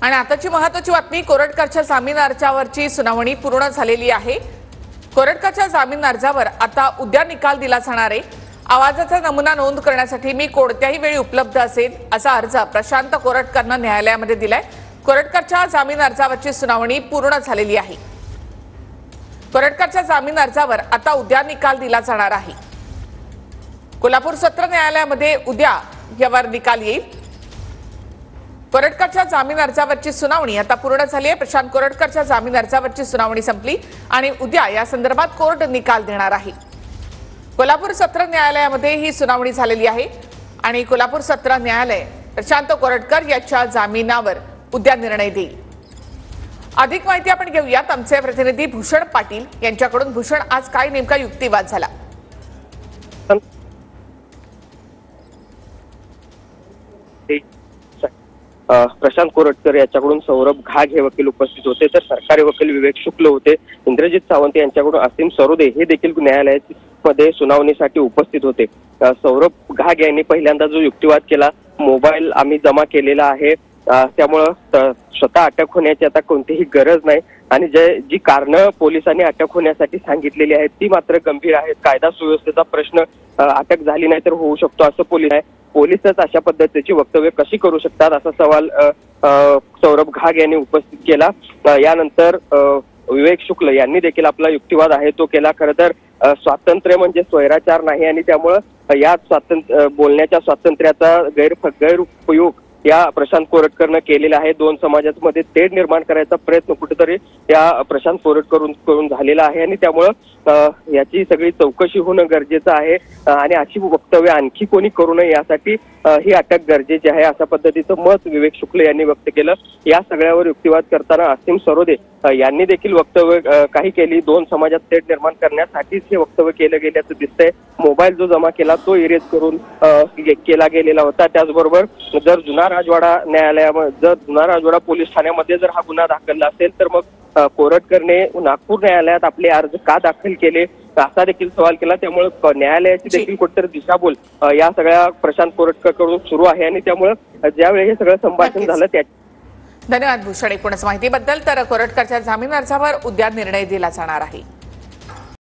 आणि आताची महत्त्वाची बातमी, कोरटकरच्या जामीन अर्जावरची सुनावणी पूर्ण झालेली आहे। कोरटकरच्या जामीन अर्जावर आता उद्या निकाल दिला जाणार आहे। आवाजाचा नमुना नोंद करण्यासाठी मी कोणत्याही वेळी उपलब्ध असेल असा अर्ज प्रशांत कोरटकरने न्यायालयामध्ये दिलाय। कोरटकरच्या जामीन अर्जावरची सुनावणी पूर्ण झालेली आहे। कोरटकरच्या जामीन अर्जावर आता उद्या निकाल दिला जाणार आहे। कोल्हापूर सत्र न्यायालयामध्ये उद्या यावर निकाल येईल। कोरटकरच्या जामीन अर्जावरची सुनावणी आता पूर्ण झाली आहे। प्रशांत कोरटकरच्या जामीन अर्जावरची सुनावणी संपली आणि उद्या या संदर्भात कोर्ट निकाल देणार आहे। कोल्हापूर सत्र न्यायालयामध्ये ही सुनावणी झालेली आहे आणि कोल्हापूर सत्र न्यायालय प्रशांत कोरटकर याच्या जामिनावर उद्या निर्णय देईल। अधिक माहिती आपण घेऊयात आमचे प्रतिनिधी भूषण पाटील यांच्याकडून। भूषण, आज काय नेमका युक्तिवाद झाला? प्रशांत कोरटकर याच्याकडून सौरभ घाग हे वकील उपस्थित होते, तर सरकारी वकील विवेक शुक्ल होते। इंद्रजित सावंत यांच्याकडून असीम सरोदे हे देखील न्यायालयामध्ये सुनावणीसाठी उपस्थित होते। सौरभ घाग यांनी पहिल्यांदा जो युक्तिवाद केला, मोबाईल आम्ही जमा केलेला आहे, त्यामुळं स्वतः अटक होण्याची आता कोणतीही गरज नाही आणि जी कारणं पोलिसांनी अटक होण्यासाठी सांगितलेली आहेत ती मात्र गंभीर आहेत। कायदा सुव्यवस्थेचा प्रश्न अटक झाली नाही तर होऊ शकतो असं पोलिसच अशा पद्धतीची वक्तव्य कशी करू शकतात असा सवाल सौरभ घाग यांनी उपस्थित केला। यानंतर विवेक शुक्ल यांनी देखील आपला युक्तिवाद आहे तो केला। खरं तर स्वातंत्र्य म्हणजे स्वैराचार नाही आणि त्यामुळं या बोलण्याच्या स्वातंत्र्याचा गैरउपयोग या प्रशांत कोरटकरनं केलेला आहे। दोन समाजांमध्ये तेढ निर्माण करायचा प्रयत्न कुठेतरी या प्रशांत कोरटकरून झालेला आहे आणि त्यामुळं याची सगळी चौकशी होणं गरजेचं आहे आणि अशी वक्तव्य आणखी कोणी करू नये यासाठी ही अटक गरजेची आहे अशा पद्धतीचं मत विवेक शुक्ल यांनी व्यक्त केलं। या सगळ्यावर युक्तिवाद करताना असीम सरोदे यांनी देखील वक्तव्य काही केली। दोन समाजात तेढ निर्माण करण्यासाठीच हे वक्तव्य केलं गेल्याचं दिसतंय। मोबाईल जो जमा केला तो इरेज करून केला गेलेला होता। त्याचबरोबर जर जुना राजवाडा पोलीस ठाण्यामध्ये जर हा गुन्हा दाखल असेल तर मग कोरटकरने नागपूर न्यायालयात आपले अर्ज का दाखल केले असा देखील सवाल केला। त्यामुळे न्यायालयाची देखील कुठेतरी दिशाभूल या सगळ्या प्रशांत कोरटकर कडून सुरू आहे आणि त्यामुळे ज्यावेळी हे सगळं संभाषण झालं त्या धन्यवाद भूषण एकूणच माहितीबद्दल। तर कोरटकरच्या जामीन अर्जावर उद्या निर्णय दिला जाणार आहे।